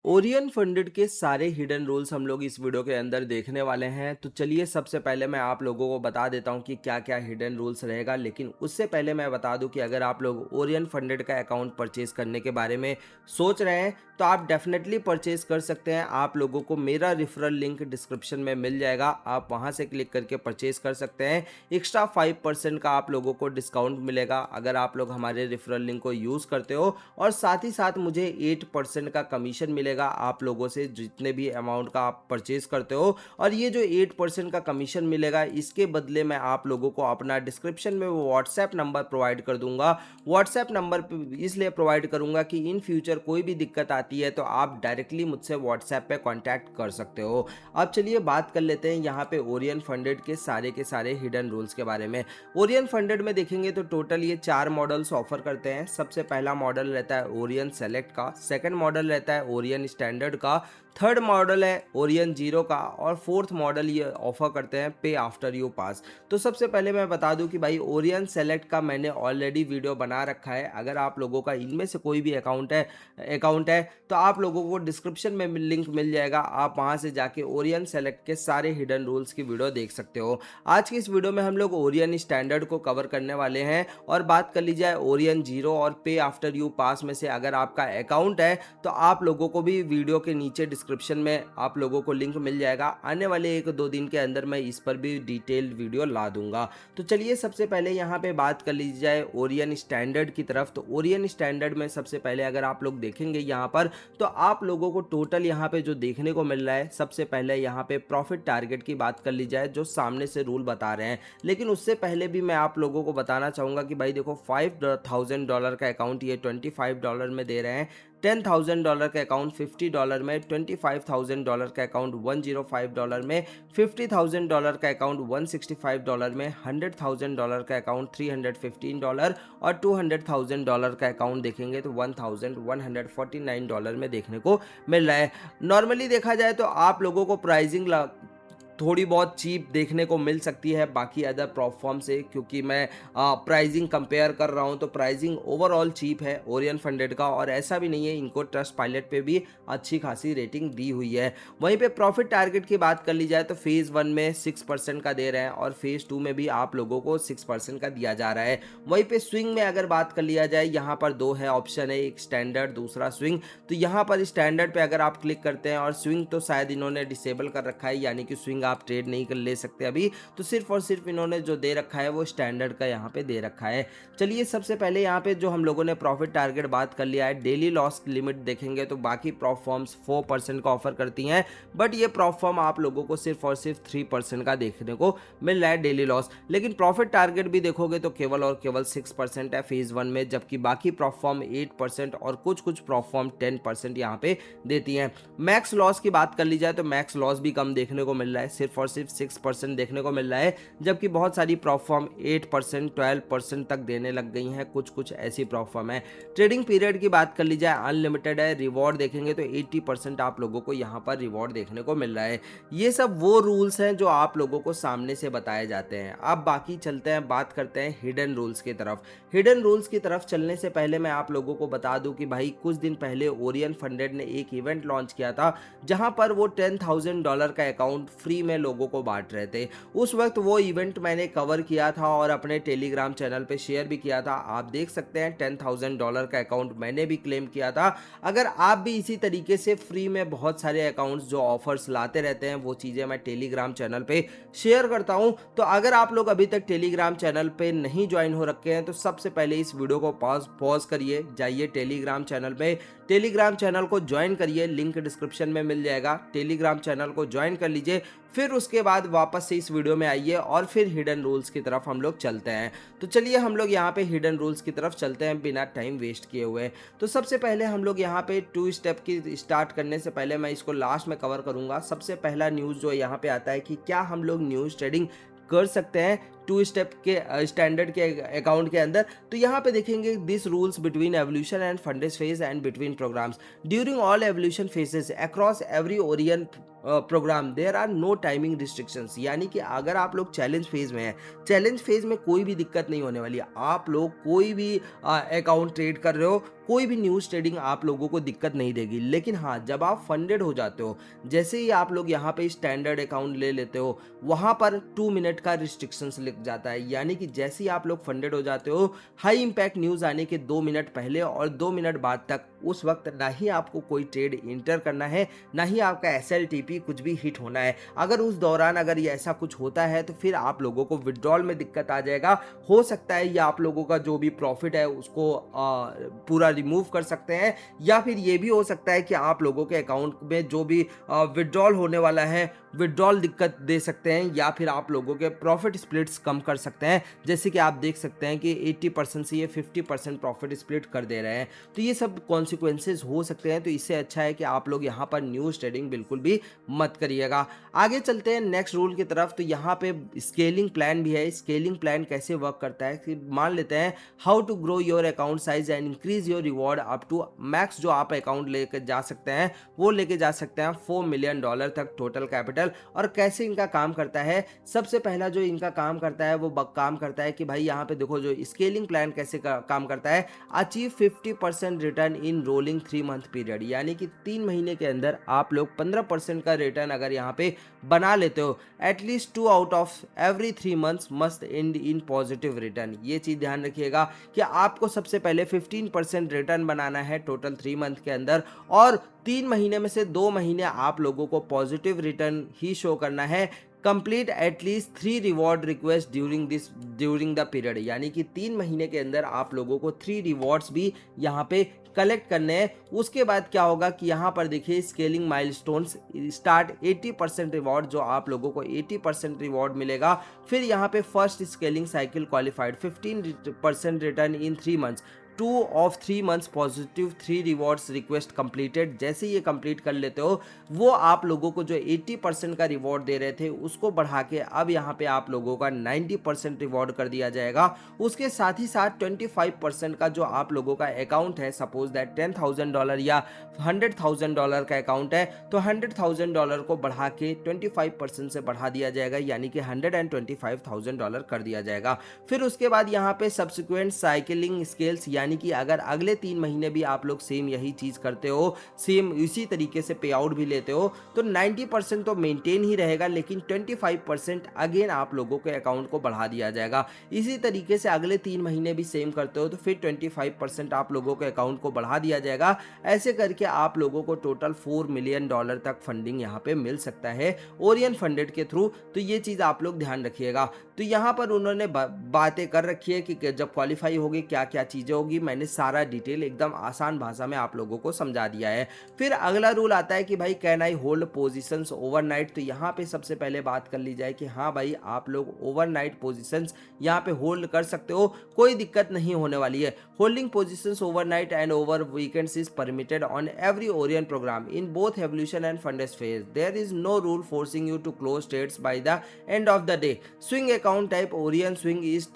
Orion funded के सारे hidden rules हम लोग इस वीडियो के अंदर देखने वाले हैं। तो चलिए सबसे पहले मैं आप लोगों को बता देता हूं कि क्या क्या हिडन रूल्स रहेगा। लेकिन उससे पहले मैं बता दूं कि अगर आप लोग ओरियन फंडेड का अकाउंट परचेज करने के बारे में सोच रहे हैं तो आप डेफिनेटली परचेज कर सकते हैं। आप लोगों को मेरा रेफरल लिंक डिस्क्रिप्शन में मिल जाएगा, आप वहां से क्लिक करके परचेज कर सकते हैं। एक्स्ट्रा 5% का आप लोगों को डिस्काउंट मिलेगा अगर आप लोग हमारे रेफरल लिंक को यूज़ करते हो, और साथ ही साथ मुझे 8% का कमीशन मिलेगा आप लोगों से जितने भी अमाउंट का आप परचेज करते हो। और ये जो 8% का कमीशन मिलेगा इसके बदले मैं आप लोगों को अपना डिस्क्रिप्शन में वो व्हाट्सएप नंबर प्रोवाइड कर दूंगा। व्हाट्सएप नंबर इसलिए प्रोवाइड करूंगा कि इन फ्यूचर कोई भी दिक्कत आती है तो आप डायरेक्टली मुझसे व्हाट्सएप पे कांटेक्ट कर सकते हो। अब चलिए बात कर लेते हैं यहाँ पे ओरियन फंडेड के सारे हिडन रूल्स के बारे में। ओरियन फंडेड में देखेंगे तो टोटल ये 4 मॉडल्स ऑफर करते हैं। सबसे पहला मॉडल रहता है ओरियन सेलेक्ट का, सेकंड मॉडल रहता है ओरियन स्टैंडर्ड का, थर्ड मॉडल है ओरियन जीरो का, और फोर्थ मॉडल ये ऑफर करते हैं पे आफ्टर यू पास। तो सबसे पहले मैं बता दूं कि भाई ओरियन सेलेक्ट का मैंने ऑलरेडी वीडियो बना रखा है। अगर आप लोगों का इनमें से कोई भी अकाउंट है तो आप लोगों को डिस्क्रिप्शन में लिंक मिल जाएगा, आप वहां से जाके ओरियन सेलेक्ट के सारे हिडन रूल्स की वीडियो देख सकते हो। आज की इस वीडियो में हम लोग ओरियन स्टैंडर्ड को कवर करने वाले हैं। और बात कर ली जाए ओरियन जीरो और पे आफ्टर यू पास में से अगर आपका अकाउंट है तो आप लोगों को भी वीडियो के नीचे डिस्क्रिप्शन में आप लोगों को लिंक मिल जाएगा। आने वाले 1-2 दिन के अंदर मैं इस पर भी डिटेल्ड वीडियो ला दूंगा। तो चलिए सबसे पहले यहाँ पे बात कर ली जाए ओरियन स्टैंडर्ड की तरफ। तो ओरियन स्टैंडर्ड में सबसे पहले अगर आप लोग देखेंगे यहाँ पर तो आप लोगों को टोटल यहाँ पे जो देखने को मिल रहा है, सबसे पहले यहाँ पे प्रॉफिट टारगेट की बात कर ली जाए जो सामने से रूल बता रहे हैं। लेकिन उससे पहले भी मैं आप लोगों को बताना चाहूंगा कि भाई देखो $5,000 का अकाउंट ये $25 में दे रहे हैं, $10,000 का अकाउंट $50 में, $25,000 का अकाउंट $105 में, $50,000 का अकाउंट $165 में, $100,000 का अकाउंट $315 और $200,000 का अकाउंट देखेंगे तो $1,149 में देखने को मिल रहा है। नॉर्मली देखा जाए तो आप लोगों को प्राइसिंग थोड़ी बहुत चीप देखने को मिल सकती है बाकी अदर प्लेटफॉर्म से, क्योंकि मैं प्राइसिंग कंपेयर कर रहा हूं तो प्राइसिंग ओवरऑल चीप है ओरियन फंडेड का। और ऐसा भी नहीं है, इनको ट्रस्ट पायलट पे भी अच्छी खासी रेटिंग दी हुई है। वहीं पे प्रॉफिट टारगेट की बात कर ली जाए तो फेज़ 1 में 6% का दे रहे हैं और फेज़ 2 में भी आप लोगों को 6% का दिया जा रहा है। वहीं पे स्विंग में अगर बात कर लिया जाए, यहाँ पर 2 है ऑप्शन है, एक स्टैंडर्ड दूसरा स्विंग। तो यहाँ पर स्टैंडर्ड पे अगर आप क्लिक करते हैं, और स्विंग तो शायद इन्होंने डिसेबल कर रखा है, यानी कि स्विंग आप ट्रेड नहीं कर ले सकते अभी, तो सिर्फ और सिर्फ इन्होंने जो दे रखा है वो स्टैंडर्ड का यहाँ पे दे रखा है। चलिए सबसे पहले यहाँ पे जो हम लोगों ने प्रॉफिट टारगेट बात कर लिया है, डेली लॉस लिमिट देखेंगे तो बाकी प्लेटफॉर्म्स 4% का ऑफर करती हैं, बट ये प्लेटफॉर्म आप लोगों को सिर्फ और सिर्फ 3% का देखने को मिल रहा है डेली लॉस। लेकिन प्रॉफिट टारगेट भी देखोगे तो केवल और केवल 6% है फेज 1 में, जबकि बाकी प्लेटफॉर्म 8% और कुछ कुछ प्लेटफॉर्म 10% यहाँ पे देती हैं। मैक्स लॉस की बात कर ली जाए तो मैक्स लॉस भी कम देखने को मिल रहा है, सिर्फ और सिर्फ 6% देखने को मिल रहा है, जबकि बहुत सारी प्लेटफॉर्म 8% 12% तक देने लग गई हैं, कुछ कुछ ऐसी प्लेटफॉर्म है। ट्रेडिंग पीरियड की बात कर ली जाए अनलिमिटेड है। रिवॉर्ड देखेंगे तो 80% आप लोगों को यहाँ पर रिवॉर्ड देखने को मिल रहा है। ये सब वो रूल्स हैं जो आप लोगों को सामने से बताए जाते हैं। अब बाकी चलते हैं, बात करते हैं हिडन रूल्स की तरफ। हिडन रूल्स की तरफ चलने से पहले मैं आप लोगों को बता दूं कि भाई कुछ दिन पहले ओरियन फंडेड ने एक इवेंट लॉन्च किया था जहां पर वो $10,000 का अकाउंट फ्री में लोगों को बांट रहे थे। उस वक्त वो इवेंट मैंने कवर किया था और अपने टेलीग्राम चैनल पे शेयर भी किया था। आप देख सकते हैं $10,000 का अकाउंट मैंने भी क्लेम किया था। अगर आप भी इसी तरीके से फ्री में बहुत सारे अकाउंट्स जो ऑफर्स लाते रहते हैं, वो चीज़ें मैं टेलीग्राम चैनल पे शेयर करता हूं, तो अगर आप लोग अभी तक टेलीग्राम चैनल पे नहीं ज्वाइन हो रखे हैं तो सबसे पहले इस वीडियो को पॉज करिए, जाइए टेलीग्राम चैनल पे, टेलीग्राम चैनल को ज्वाइन करिए, लिंक डिस्क्रिप्शन में मिल जाएगा, टेलीग्राम चैनल को ज्वाइन कर लीजिए। फिर उसके बाद वापस से इस वीडियो में आइए और फिर हिडन रूल्स की तरफ हम लोग चलते हैं। तो चलिए हम लोग यहाँ पे हिडन रूल्स की तरफ चलते हैं बिना टाइम वेस्ट किए हुए। तो सबसे पहले हम लोग यहाँ पे 2 स्टेप की स्टार्ट करने से पहले मैं इसको लास्ट में कवर करूंगा। सबसे पहला न्यूज़ जो यहाँ पे आता है कि क्या हम लोग न्यूज़ ट्रेडिंग कर सकते हैं 2 स्टेप के स्टैंडर्ड के अकाउंट के अंदर। तो यहाँ पे देखेंगे this rules between evolution and funded phase and between programs during all evolution phases across every Orion program there are no timing restrictions. यानी कि अगर आप लोग चैलेंज फेज में हैं, चैलेंज फेज में कोई भी दिक्कत नहीं होने वाली है। आप लोग कोई भी अकाउंट ट्रेड कर रहे हो, कोई भी न्यूज़ ट्रेडिंग आप लोगों को दिक्कत नहीं देगी। लेकिन हाँ, जब आप फंडेड हो जाते हो, जैसे ही आप लोग यहाँ पे स्टैंडर्ड अकाउंट ले लेते हो, वहाँ पर 2 मिनट का रिस्ट्रिक्शंस लिख जाता है। यानी कि जैसे ही आप लोग फंडेड हो जाते हो, हाई इम्पैक्ट न्यूज़ आने के 2 मिनट पहले और 2 मिनट बाद तक उस वक्त ना ही आपको कोई ट्रेड इंटर करना है, ना ही आपका SLTP कुछ भी हिट होना है। अगर उस दौरान अगर ये ऐसा कुछ होता है तो फिर आप लोगों को विड्रॉल में दिक्कत आ जाएगा। हो सकता है या आप लोगों का जो भी प्रॉफिट है उसको पूरा रिमूव कर सकते हैं, या फिर ये भी हो सकता है कि आप लोगों के अकाउंट में जो भी विड्रॉल होने वाला है, विड्रॉल दिक्कत दे सकते हैं, या फिर आप लोगों के प्रॉफिट स्प्लिट्स कम कर सकते हैं। जैसे कि आप देख सकते हैं कि 80% से ये 50% प्रॉफिट स्प्लिट कर दे रहे हैं। तो ये सब कॉन्सिक्वेंसेस हो सकते हैं। तो इससे अच्छा है कि आप लोग यहाँ पर न्यूज़ ट्रेडिंग बिल्कुल भी मत करिएगा। आगे चलते हैं नेक्स्ट रूल की तरफ। तो यहाँ पे स्केलिंग प्लान भी है। स्केलिंग प्लान कैसे वर्क करता है कि मान लेते हैं how to grow your account size and increase your reward up to max, जो आप अकाउंट लेकर जा सकते हैं वो लेके जा सकते हैं $4 मिलियन तक टोटल कैपिटल। और कैसे इनका काम करता है, सबसे पहला जो इनका काम करता है वो काम करता है कि भाई यहाँ पे देखो जो स्केलिंग प्लान कैसे काम करता है, achieve 50% return in rolling 3 month period. यानी कि 3 महीने के अंदर आप लोग 15% का रिटर्न अगर यहाँ पे बना लेते हो, at least 2 out of every 3 months must and in positive return. ये चीज ध्यान रखिएगा कि आपको सबसे पहले 15% रिटर्न बनाना है टोटल 3 मंथ के अंदर, और 3 महीने में से 2 महीने आप लोगों को पॉजिटिव रिटर्न ही शो करना है। Complete at least 3 reward request during the period. यानी कि 3 महीने के अंदर आप लोगों को 3 रिवॉर्ड्स भी यहाँ पे कलेक्ट करने हैं। उसके बाद क्या होगा कि यहाँ पर देखिए स्केलिंग माइलस्टोन्स स्टार्ट 80% रिवॉर्ड, जो आप लोगों को 80% रिवॉर्ड मिलेगा। फिर यहाँ पे first scaling cycle qualified 15% return in 3 months, 2 of 3 months positive 3 rewards request completed. जैसे ये कंप्लीट कर लेते हो, वो आप लोगों को जो 80% का रिवॉर्ड दे रहे थे उसको बढ़ा के अब यहाँ पे आप लोगों का 90% रिवॉर्ड कर दिया जाएगा। उसके साथ ही साथ 25% का जो आप लोगों का अकाउंट है, सपोज दैट $10,000 या $100,000 का अकाउंट है, तो $100,000 को बढ़ा के 25% से बढ़ा दिया जाएगा, यानी कि $125,000 कर दिया जाएगा। फिर उसके बाद यहाँ पे सब्सिक्वेंट साइकिलिंग स्केल्स, यानी कि अगर अगले 3 महीने भी आप लोग सेम यही चीज करते हो, सेम इसी तरीके से पे आउट भी लेते हो, तो 90% तो मेंटेन ही रहेगा, लेकिन 25% अगेन आप लोगों के अकाउंट को बढ़ा दिया जाएगा। इसी तरीके से अगले 3 महीने भी सेम करते हो तो फिर 25% आप लोगों के अकाउंट को बढ़ा दिया जाएगा। ऐसे करके आप लोगों को टोटल $4 मिलियन तक फंडिंग यहाँ पे मिल सकता है ओरियन फंडेड के थ्रू। तो ये चीज आप लोग ध्यान रखिएगा। तो यहाँ पर उन्होंने बातें कर रखी है कि जब क्वालिफाई होगी क्या क्या चीजें होगी। मैंने सारा डिटेल एकदम आसान भाषा में आप लोगों को समझा दिया है। फिर अगला रूल आता है कि भाई can I hold positions overnight. तो यहाँ पे सबसे पहले बात कर ली जाए कि हाँ भाई आप लोग ओवरनाइट पोजीशंस यहाँ पे होल्ड कर सकते हो, कोई दिक्कत नहीं होने वाली है। Holding positions overnight and over weekends is permitted on every Orion program in both evolution and funded phase. There is no rule forcing you to close trades by the end of the day. Swing account type Orion swing is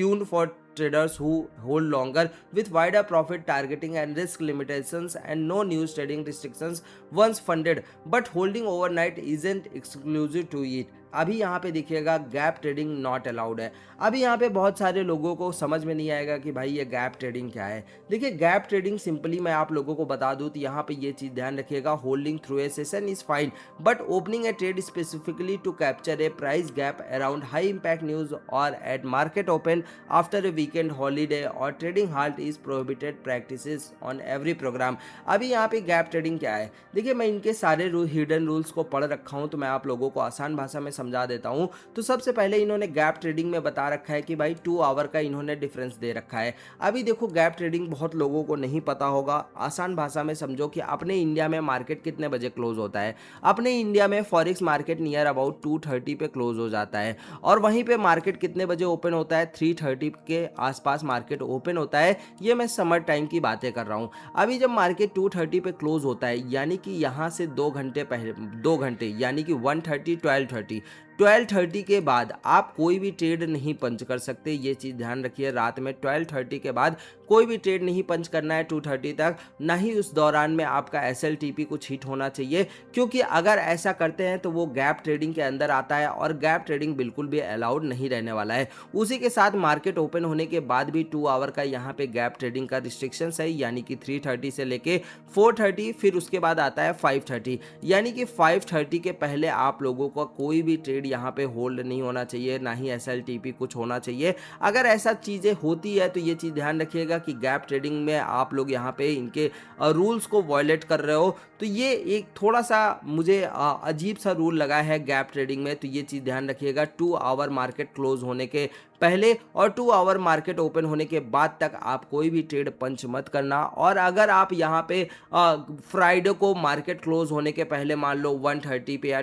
tuned for traders who hold longer with wider profit targeting and risk limitations and no news trading restrictions once funded, but holding overnight isn't exclusive to it. अभी यहाँ पे देखिएगा gap trading not allowed है। अभी यहाँ पे बहुत सारे लोगों को समझ में नहीं आएगा कि भाई ये गैप ट्रेडिंग क्या है। देखिए गैप ट्रेडिंग सिंपली मैं आप लोगों को बता दूँ तो यहाँ पे ये चीज़ ध्यान रखिएगा, holding through a session is fine but opening a trade specifically to capture a price gap around high impact news or at market open after a weekend holiday or trading halt is prohibited practices on every program. अभी यहाँ पे gap trading क्या है, देखिए मैं इनके सारे hidden rules को पढ़ रखा हूँ, तो मैं आप लोगों को आसान भाषा में समझा देता हूं। तो सबसे पहले इन्होंने गैप ट्रेडिंग में बता रखा है कि भाई 2 आवर का इन्होंने डिफरेंस दे रखा है। अभी देखो गैप ट्रेडिंग बहुत लोगों को नहीं पता होगा। आसान भाषा में समझो कि अपने इंडिया में मार्केट कितने बजे क्लोज होता है। अपने इंडिया में फॉरेक्स मार्केट नियर अबाउट 2:30 पे क्लोज हो जाता है, और वहीं पे मार्केट कितने बजे ओपन होता है, 3:30 के आसपास मार्केट ओपन होता है। ये मैं समर टाइम की बातें कर रहा हूं। अभी जब मार्केट 2:30 पे क्लोज होता है, यानी कि यहां से 2 घंटे पहले, 2 घंटे यानी कि 1:30 12:30 12:30 के बाद आप कोई भी ट्रेड नहीं पंच कर सकते, ये चीज़ ध्यान रखिए। रात में 12:30 के बाद कोई भी ट्रेड नहीं पंच करना है 2:30 तक, ना ही उस दौरान में आपका SLTP कुछ हिट होना चाहिए, क्योंकि अगर ऐसा करते हैं तो वो गैप ट्रेडिंग के अंदर आता है और गैप ट्रेडिंग बिल्कुल भी अलाउड नहीं रहने वाला है। उसी के साथ मार्केट ओपन होने के बाद भी 2 आवर का यहाँ पे गैप ट्रेडिंग का रिस्ट्रिक्शंस है, यानी कि 3:30 से लेके 4:30, फिर उसके बाद आता है 5:30, यानी कि 5:30 के पहले आप लोगों का कोई भी ट्रेड यहाँ पे होल्ड नहीं होना चाहिए, ना ही SLTP कुछ होना चाहिए। अगर ऐसा चीज़ें होती है तो ये चीज़ ध्यान रखिएगा कि गैप ट्रेडिंग में आप लोग यहाँ पे इनके रूल्स को वायलेट कर रहे हो, तो ये एक थोड़ा सा मुझे अजीब सा रूल लगा है गैप ट्रेडिंग में, तो ये चीज़ ध्यान रखिएगा। 2 आवर मार्केट क्लोज होने के पहले और 2 आवर मार्केट ओपन होने के बाद तक आप कोई भी ट्रेड पंच मत करना। और अगर आप यहाँ पे फ्राइडे को मार्केट क्लोज होने के पहले मान लो 1:30 पे या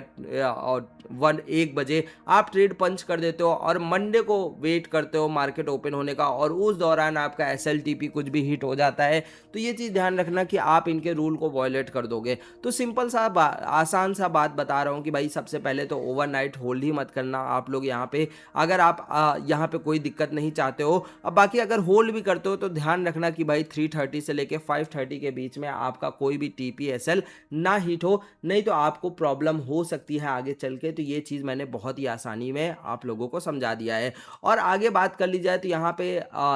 1 बजे आप ट्रेड पंच कर देते हो और मंडे को वेट करते हो मार्केट ओपन होने का, और उस दौरान आपका SLTP कुछ भी हिट हो जाता है, तो ये चीज़ ध्यान रखना कि आप इनके रूल को वायलेट कर दोगे। तो सिंपल सा आसान सा बात बता रहा हूँ कि भाई सबसे पहले तो ओवरनाइट होल्ड ही मत करना आप लोग यहाँ पे, अगर आप यहाँ पे कोई दिक्कत नहीं चाहते हो। अब बाकी अगर होल्ड भी करते हो तो ध्यान रखना कि भाई 3:30 से लेके 5:30 के बीच में आपका कोई भी TPSL ना हिट हो, नहीं तो आपको प्रॉब्लम हो सकती है आगे चल के। तो ये चीज़ मैंने बहुत ही आसानी में आप लोगों को समझा दिया है। और आगे बात कर ली जाए तो यहाँ पे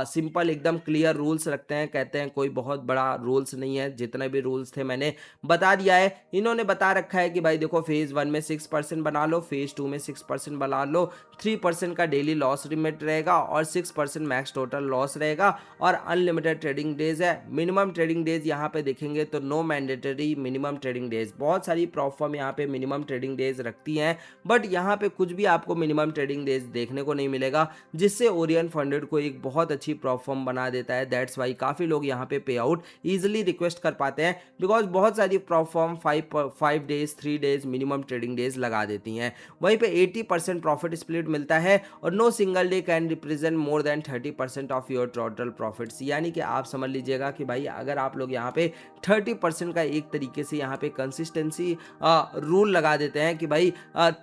सिंपल एकदम क्लियर रूल्स रखते हैं, कहते हैं कोई बहुत बड़ा रूल्स नहीं है, जितने भी रूल्स थे मैंने बता दिया है। इन्होंने बता रखा है कि भाई देखो फेज़ 1 में 6% बना लो, फेज़ 2 में 6% बना लो, 3% का डेली लॉस लिमिट रहेगा और 6% मैक्स टोटल लॉस रहेगा, और अनलिमिटेड ट्रेडिंग डेज है। मिनिमम ट्रेडिंग डेज यहाँ पे देखेंगे तो no mandatory minimum trading days. बहुत सारी प्रॉप फर्म यहाँ पे मिनिमम ट्रेडिंग डेज रखती हैं, बट यहाँ पे कुछ भी आपको मिनिमम ट्रेडिंग डेज देखने को नहीं मिलेगा, जिससे ओरियन फंडेड को एक बहुत अच्छी प्रॉप फर्म बना देता है। दैट्स वाई काफ़ी लोग यहाँ पे पे आउट ईजिली रिक्वेस्ट कर पाते हैं, बिकॉज बहुत सारी prop firm 5 days 3 days minimum trading days लगा देती हैं। वहीं पे 80% प्रॉफिट स्प्लिट मिलता है और no single day can represent more than 30% of your total profits. यानी कि आप समझ लीजिएगा कि भाई अगर आप लोग यहाँ पे 30% का एक तरीके से यहाँ पे कंसिस्टेंसी रूल लगा देते हैं कि भाई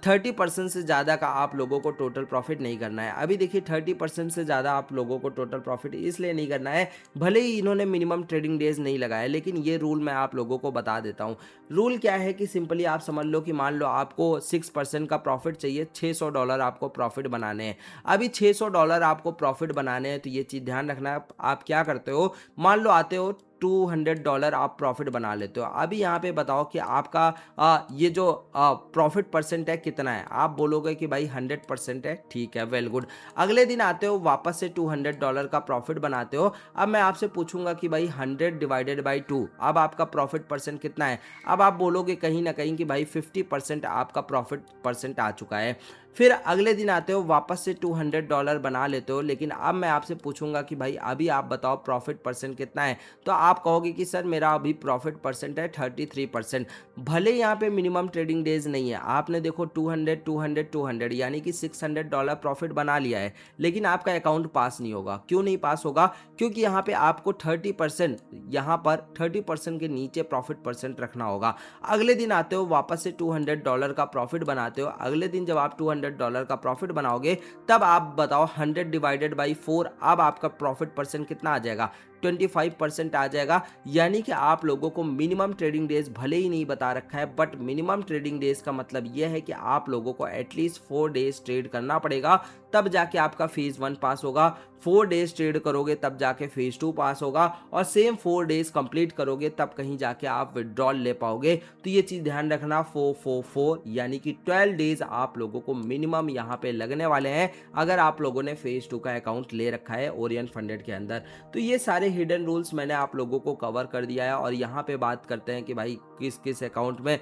30% से ज़्यादा का आप लोगों को टोटल प्रॉफिट नहीं करना है। अभी देखिए 30% से ज़्यादा आप लोगों को टोटल प्रॉफिट इसलिए नहीं करना है, भले ही इन्होंने मिनिमम ट्रेडिंग डेज नहीं लगाया, लेकिन ये रूल मैं आप लोगों को बता देता हूँ। रूल क्या है कि सिंपली आप समझ लो कि मान लो आपको 6% का प्रॉफिट चाहिए, $600 आपको प्रॉफिट बनाने हैं। अभी $600 आपको प्रॉफिट बनाने हैं, तो ये चीज़ ध्यान रखना आप क्या करते हो, मान लो आते हो $200 आप प्रॉफिट बना लेते हो। अभी यहाँ पे बताओ कि आपका ये जो प्रॉफिट परसेंट है कितना है, आप बोलोगे कि भाई 100% है, ठीक है, वेल गुड। अगले दिन आते हो वापस से $200 का प्रॉफिट बनाते हो। अब मैं आपसे पूछूंगा कि भाई 100 डिवाइडेड बाई 2, अब आपका प्रॉफिट परसेंट कितना है। अब आप बोलोगे कहीं ना कहीं कि भाई 50% आपका प्रॉफिट परसेंट आ चुका है। फिर अगले दिन आते हो वापस से $200 बना लेते हो, लेकिन अब मैं आपसे पूछूंगा कि भाई अभी आप बताओ प्रॉफिट परसेंट कितना है, तो आप कहोगे कि सर मेरा अभी प्रॉफिट परसेंट है 33%। भले यहाँ पे मिनिमम ट्रेडिंग डेज नहीं है, आपने देखो 200 200 200 यानी कि $600 प्रॉफिट बना लिया है, लेकिन आपका अकाउंट पास नहीं होगा। क्यों नहीं पास होगा, क्योंकि यहाँ पे आपको 30%, यहाँ पर 30% के नीचे प्रॉफिट परसेंट रखना होगा। अगले दिन आते हो वापस से $200 का प्रॉफिट बनाते हो। अगले दिन जब आप $200 का प्रॉफिट बनाओगे, तब आप बताओ 100 डिवाइडेड बाई 4, अब आपका प्रॉफिट परसेंट कितना आ जाएगा, 25% आ जाएगा। यानी कि आप लोगों को मिनिमम ट्रेडिंग डेज भले ही नहीं बता रखा है, बट मिनिमम ट्रेडिंग डेज का मतलब यह है कि आप लोगों को एटलीस्ट 4 डेज ट्रेड करना पड़ेगा, तब जाके आपका फेज 1 पास होगा। 4 डेज ट्रेड करोगे तब जाके फेज 2 पास होगा, और सेम 4 डेज कंप्लीट करोगे तब कहीं जाके आप विड्रॉल ले पाओगे। तो ये चीज़ ध्यान रखना, 4 यानी कि 12 डेज आप लोगों को मिनिमम यहाँ पे लगने वाले हैं, अगर आप लोगों ने फेज 2 का अकाउंट ले रखा है ओरियन फंडेड के अंदर। तो ये सारे हिडन रूल्स मैंने आप लोगों को कवर कर दिया है। और यहाँ पे बात करते हैं कि भाई किस किस अकाउंट में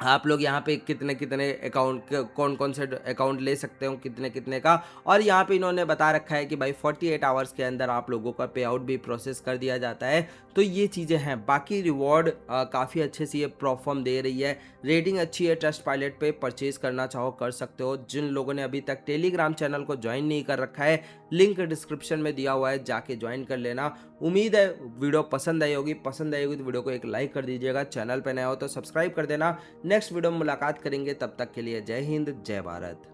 आप लोग यहाँ पे कितने कितने अकाउंट, कौन कौन से अकाउंट ले सकते हो कितने कितने का। और यहाँ पे इन्होंने बता रखा है कि भाई 48 आवर्स के अंदर आप लोगों का पे आउट भी प्रोसेस कर दिया जाता है। तो ये चीज़ें हैं। बाकी रिवॉर्ड काफ़ी अच्छे से ये प्रोफॉर्म दे रही है, रेटिंग अच्छी है, ट्रस्ट पायलट पे परचेज करना चाहो कर सकते हो। जिन लोगों ने अभी तक टेलीग्राम चैनल को ज्वाइन नहीं कर रखा है, लिंक डिस्क्रिप्शन में दिया हुआ है, जाके ज्वाइन कर लेना। उम्मीद है वीडियो पसंद आई होगी तो वीडियो को एक लाइक कर दीजिएगा, चैनल पर नया हो तो सब्सक्राइब कर देना। नेक्स्ट वीडियो में मुलाकात करेंगे, तब तक के लिए जय हिंद, जय भारत।